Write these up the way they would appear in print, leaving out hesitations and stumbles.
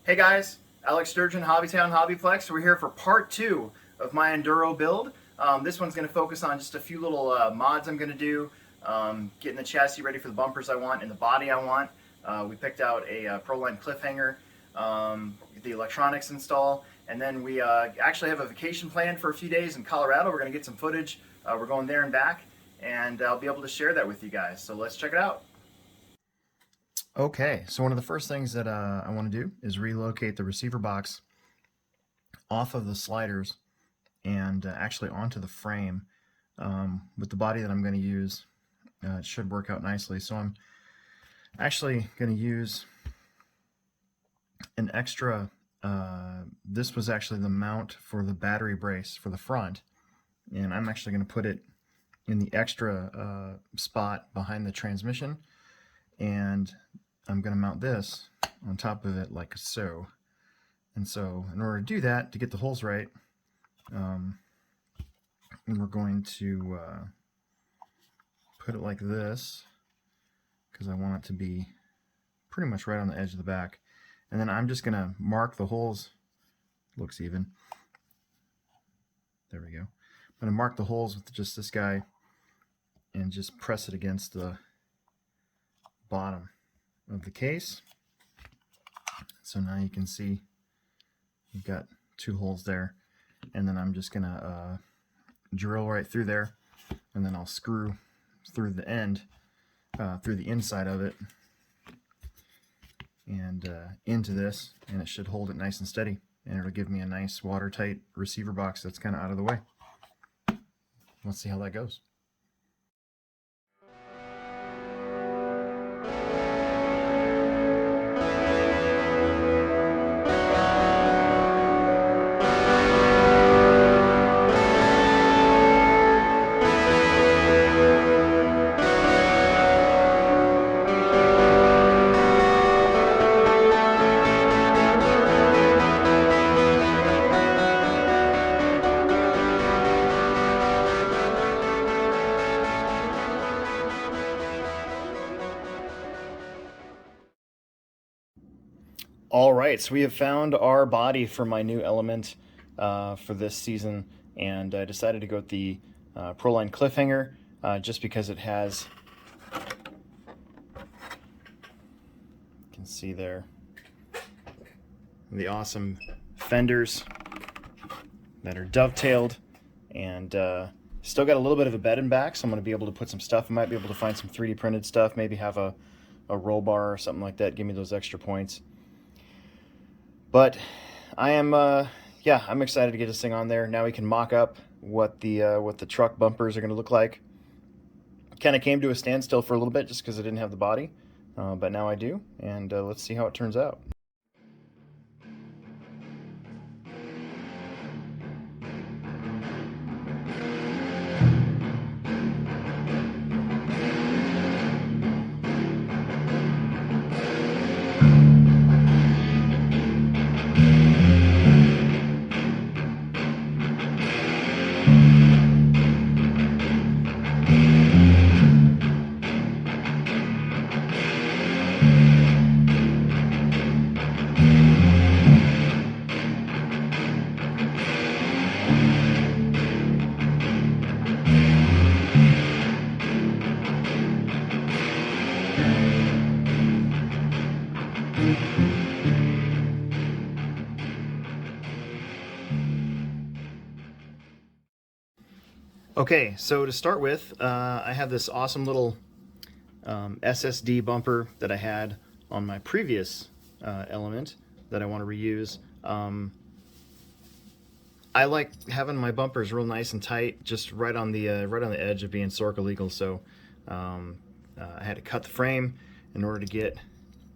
Hey guys, Alex Sturgeon, HobbyTown, HobbyPlex. We're here for part 2 of my Enduro build. This one's going to focus on just a few little mods I'm going to do, getting the chassis ready for the bumpers I want and the body I want. We picked out a Proline cliffhanger, the electronics install, and then we actually have a vacation planned for a few days in Colorado. We're going to get some footage. We're going there and back, and I'll be able to share that with you guys. So let's check it out. Okay, so one of the first things that I want to do is relocate the receiver box off of the sliders and actually onto the frame with the body that I'm going to use. It should work out nicely. So I'm actually going to use an extra, this was actually the mount for the battery brace for the front, and I'm actually going to put it in the extra spot behind the transmission, and I'm going to mount this on top of it like so. And so in order to do that, to get the holes right, we're going to put it like this, because I want it to be pretty much right on the edge of the back. And then I'm just going to mark the holes. Looks even. There we go. I'm going to mark the holes with just this guy and just press it against the bottom of the case. So now you can see you've got 2 holes there, and then I'm just gonna drill right through there, and then I'll screw through the end, through the inside of it, and into this, and it should hold it nice and steady, and it'll give me a nice watertight receiver box that's kind of out of the way. Let's see how that goes. All right, so we have found our body for my new element for this season, and I decided to go with the Proline cliffhanger just because it has, you can see there, the awesome fenders that are dovetailed, and still got a little bit of a bed in back, so I'm going to be able to put some stuff. I might be able to find some 3D printed stuff, maybe have a roll bar or something like that, give me those extra points. But I am, yeah, I'm excited to get this thing on there. Now we can mock up what the truck bumpers are going to look like. Kind of came to a standstill for a little bit just because I didn't have the body, but now I do, and let's see how it turns out. Okay, so to start with, I have this awesome little SSD bumper that I had on my previous element that I want to reuse. I like having my bumpers real nice and tight, just right on the edge of being Sorka legal. So I had to cut the frame in order to get,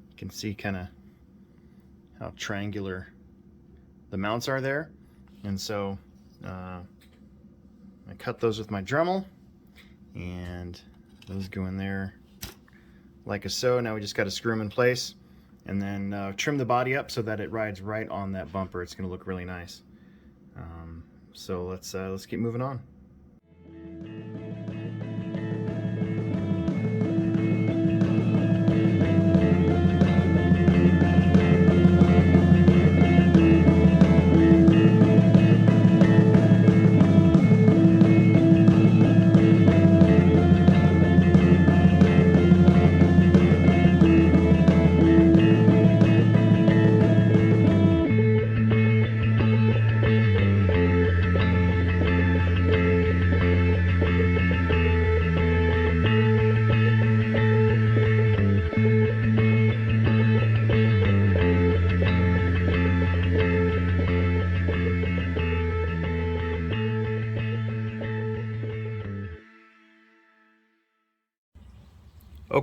you can see kind of how triangular the mounts are there, and so I cut those with my Dremel, and those go in there like so. Now we just got to screw them in place, and then trim the body up so that it rides right on that bumper. It's going to look really nice. So let's keep moving on.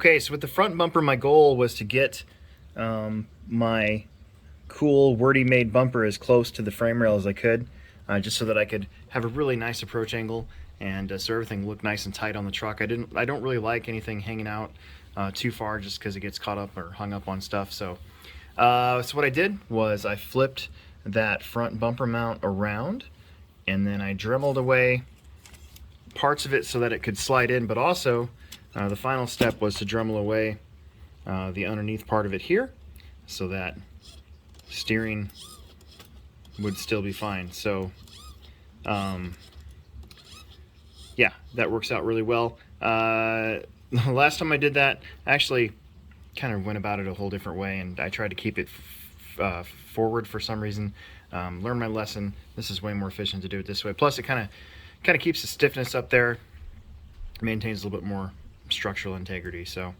Okay, so with the front bumper, my goal was to get my cool Wordy made bumper as close to the frame rail as I could, just so that I could have a really nice approach angle and so everything looked nice and tight on the truck. I don't really like anything hanging out too far, just because it gets caught up or hung up on stuff. So what I did was I flipped that front bumper mount around, and then I dremeled away parts of it so that it could slide in, but also the final step was to Dremel away the underneath part of it here so that steering would still be fine. So yeah, that works out really well. The last time I did that, I actually kind of went about it a whole different way, and I tried to keep it forward for some reason. Learned my lesson. This is way more efficient to do it this way. Plus, it kind of keeps the stiffness up there, maintains a little bit more structural integrity. So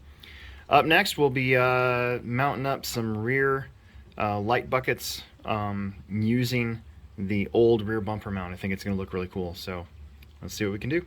up next, we'll be mounting up some rear light buckets using the old rear bumper mount. I think it's going to look really cool. So let's see what we can do.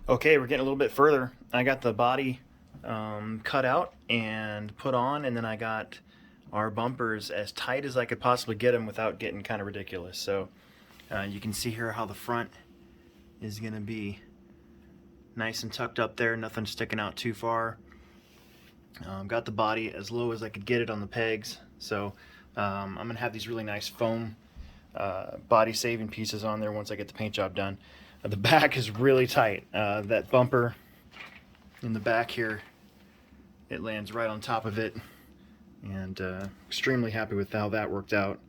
Okay, we're getting a little bit further. I got the body cut out and put on, and then I got our bumpers as tight as I could possibly get them without getting kind of ridiculous. So you can see here how the front is going to be nice and tucked up there, nothing sticking out too far. Got the body as low as I could get it on the pegs. So I'm going to have these really nice foam body saving pieces on there once I get the paint job done. The back is really tight. That bumper in the back here, it lands right on top of it, and extremely happy with how that worked out.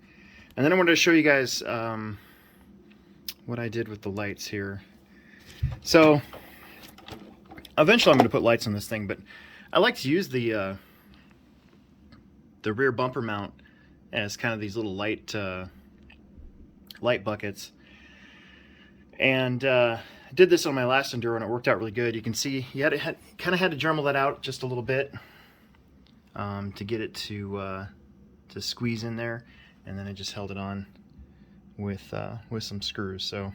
And then I wanted to show you guys what I did with the lights here. So eventually I'm going to put lights on this thing, but I like to use the rear bumper mount as kind of these little light buckets. And did this on my last Enduro, and it worked out really good. You can see you kind of had to Dremel that out just a little bit to get it to squeeze in there, and then I just held it on with some screws. So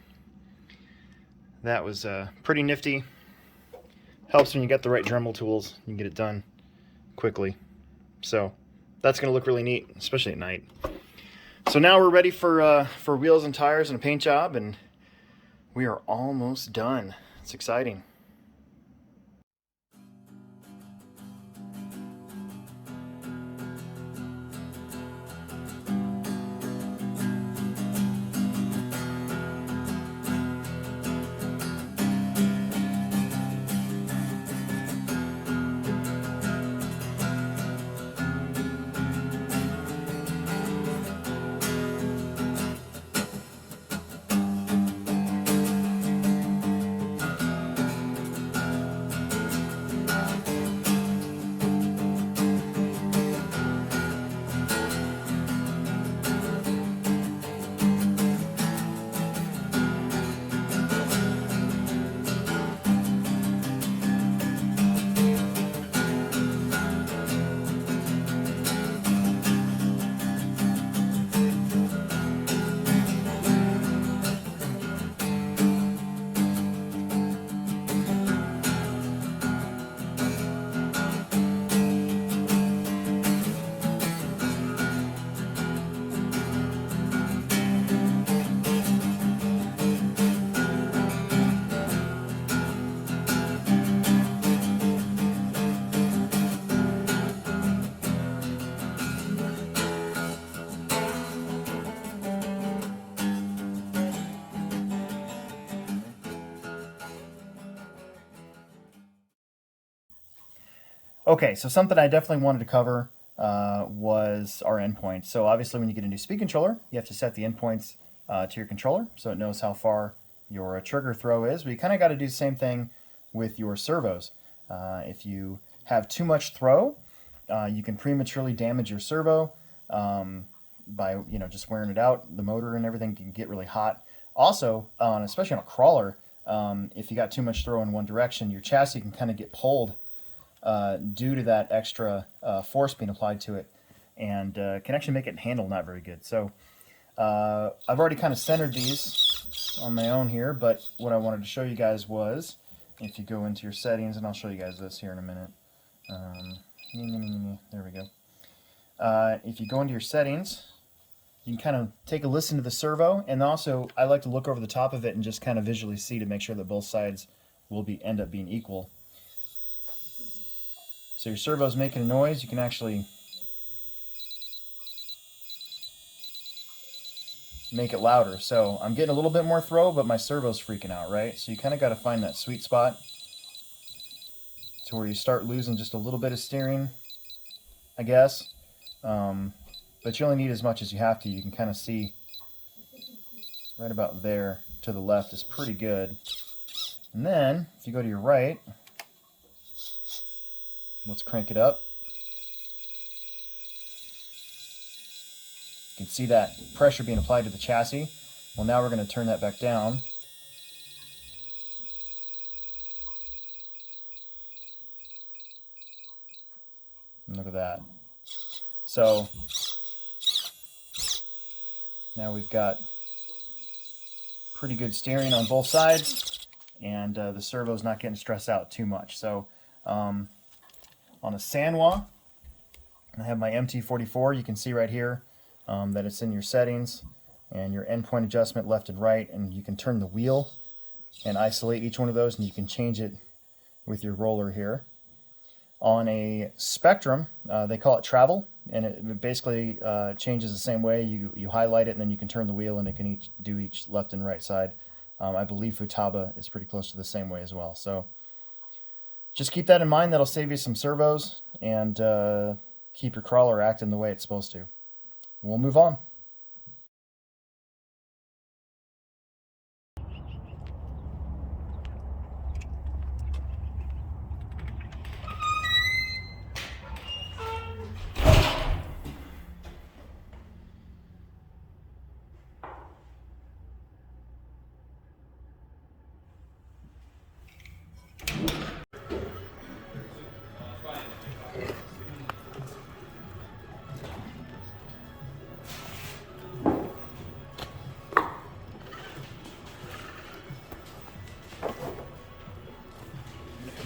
that was pretty nifty. Helps when you got the right Dremel tools. You can get it done quickly. So that's going to look really neat, especially at night. So now we're ready for wheels and tires and a paint job, and we are almost done. It's exciting. Okay, so something I definitely wanted to cover was our endpoints. So obviously when you get a new speed controller, you have to set the endpoints to your controller so it knows how far your trigger throw is. But you kind of got to do the same thing with your servos. If you have too much throw, you can prematurely damage your servo by just wearing it out. The motor and everything can get really hot. Also, especially on a crawler, if you got too much throw in one direction, your chassis can kind of get pulled due to that extra force being applied to it, and can actually make it handle not very good. So I've already kind of centered these on my own here, but what I wanted to show you guys was, if you go into your settings, and I'll show you guys this here in a minute. There we go. If you go into your settings, you can kind of take a listen to the servo, and also I like to look over the top of it and just kind of visually see to make sure that both sides will end up being equal. So your servo's making a noise, you can actually make it louder. So I'm getting a little bit more throw, but my servo's freaking out, right? So you kind of got to find that sweet spot to where you start losing just a little bit of steering, I guess. But you only need as much as you have to. You can kind of see right about there to the left is pretty good. And then if you go to your right, let's crank it up. You can see that pressure being applied to the chassis. Well, now we're going to turn that back down. And look at that. So now we've got pretty good steering on both sides, and the servo's not getting stressed out too much. So on a Sanwa, I have my MT44. You can see right here that it's in your settings and your endpoint adjustment left and right, and you can turn the wheel and isolate each one of those, and you can change it with your roller here. On a Spectrum, they call it Travel, and it basically changes the same way. You highlight it, and then you can turn the wheel, and it can do each left and right side. I believe Futaba is pretty close to the same way as well. So just keep that in mind. That'll save you some servos and keep your crawler acting the way it's supposed to. We'll move on.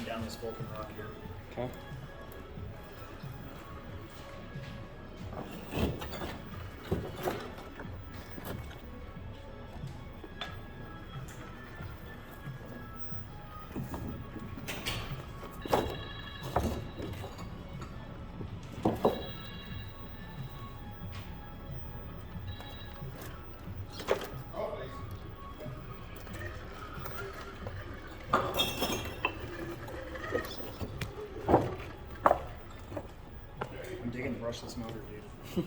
Down this Vulcan rock here. Okay. I'm digging the brushless motor, dude.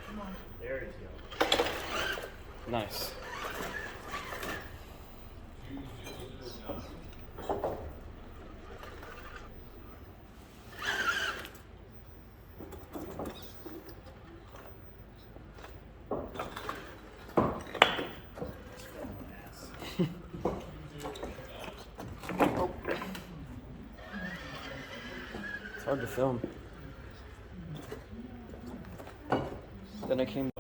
Come on. There you go. Nice. It's hard to film. Then I came.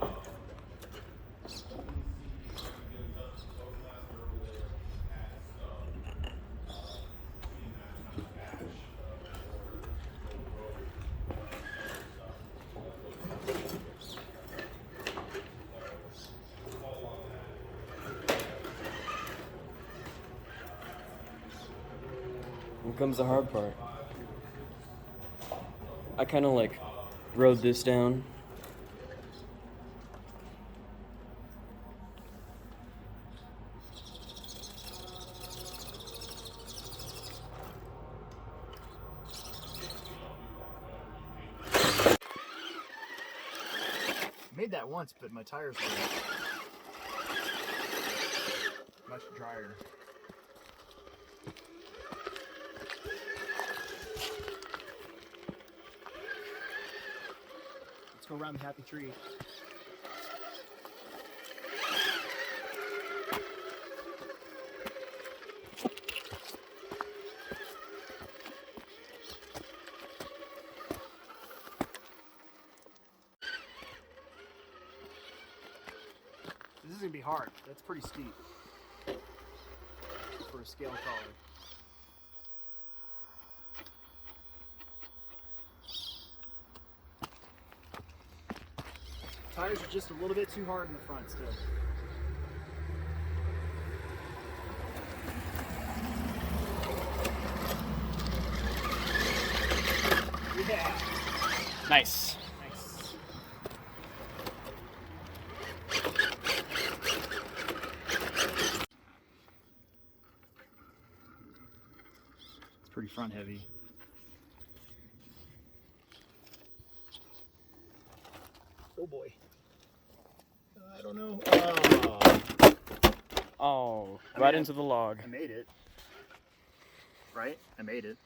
Here comes the hard part. I kind of like rode this down tried that once, but my tires were much drier. Let's go around the happy tree. This is going to be hard. That's pretty steep for a scale collar. Tires are just a little bit too hard in the front still. Yeah. Nice. Nice. It's pretty front heavy. Oh boy. I don't know. Oh, I right mean, into the log. I made it. Right? I made it.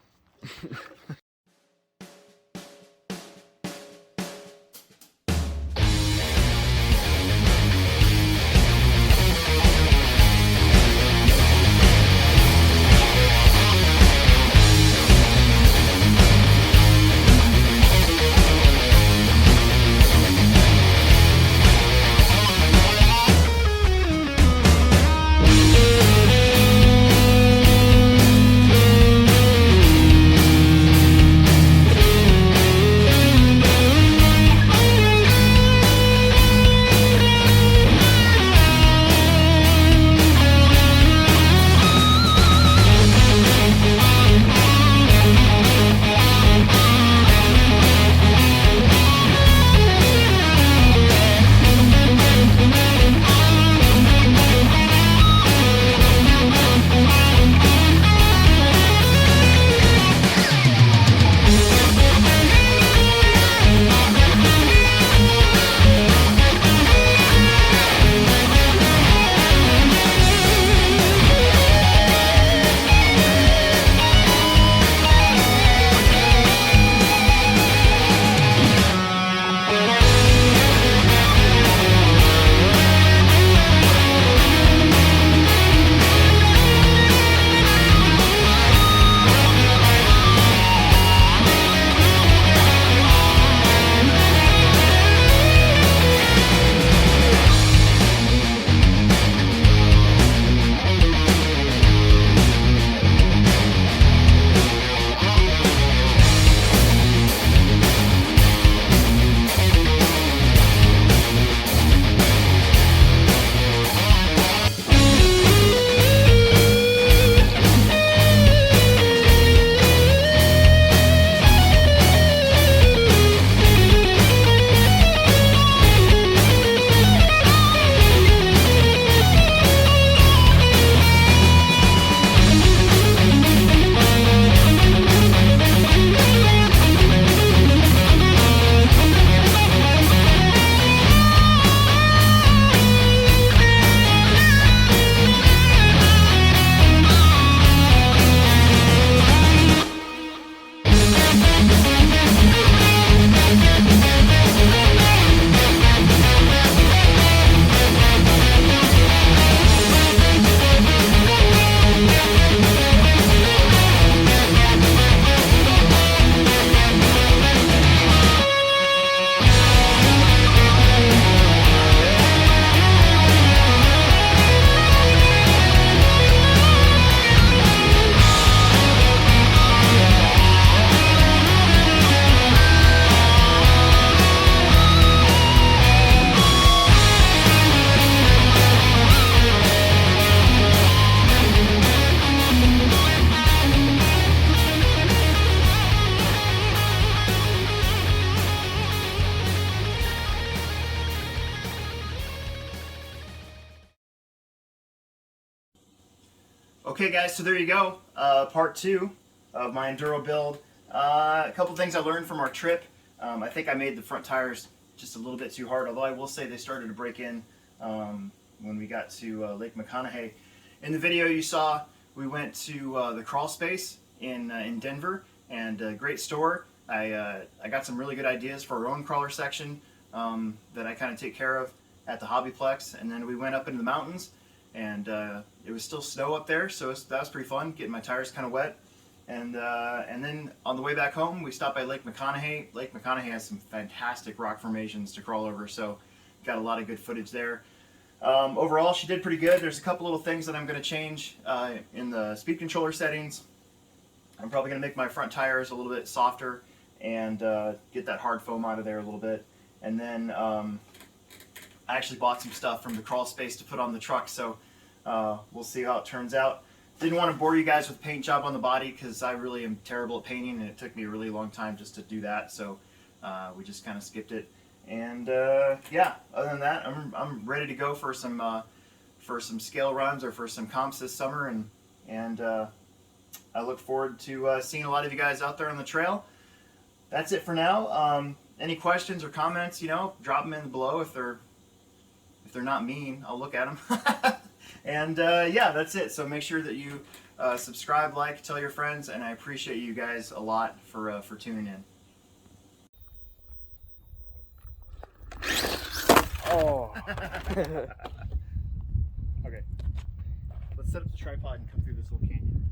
Okay guys, so there you go, part 2 of my Enduro build. A couple things I learned from our trip. I think I made the front tires just a little bit too hard. Although I will say they started to break in when we got to Lake McConaughey. In the video you saw, we went to the crawl space in Denver, and great store. I got some really good ideas for our own crawler section that I kind of take care of at the HobbyPlex, and then we went up into the mountains, and it was still snow up there, so that was pretty fun, getting my tires kind of wet. And then on the way back home, we stopped by Lake McConaughey. Lake McConaughey has some fantastic rock formations to crawl over, so got a lot of good footage there. Overall, she did pretty good. There's a couple little things that I'm going to change in the speed controller settings. I'm probably going to make my front tires a little bit softer and get that hard foam out of there a little bit. And then I actually bought some stuff from the crawl space to put on the truck, so we'll see how it turns out. Didn't want to bore you guys with paint job on the body because I really am terrible at painting, and it took me a really long time just to do that, so we just kind of skipped it. And yeah, other than that, I'm ready to go for some scale runs or for some comps this summer, and I look forward to seeing a lot of you guys out there on the trail. That's it for now. Any questions or comments, you know, drop them in below. If they're not mean, I'll look at them. And yeah, that's it. So make sure that you subscribe, like, tell your friends, and I appreciate you guys a lot for tuning in. Oh. Okay, let's set up the tripod and come through this little canyon.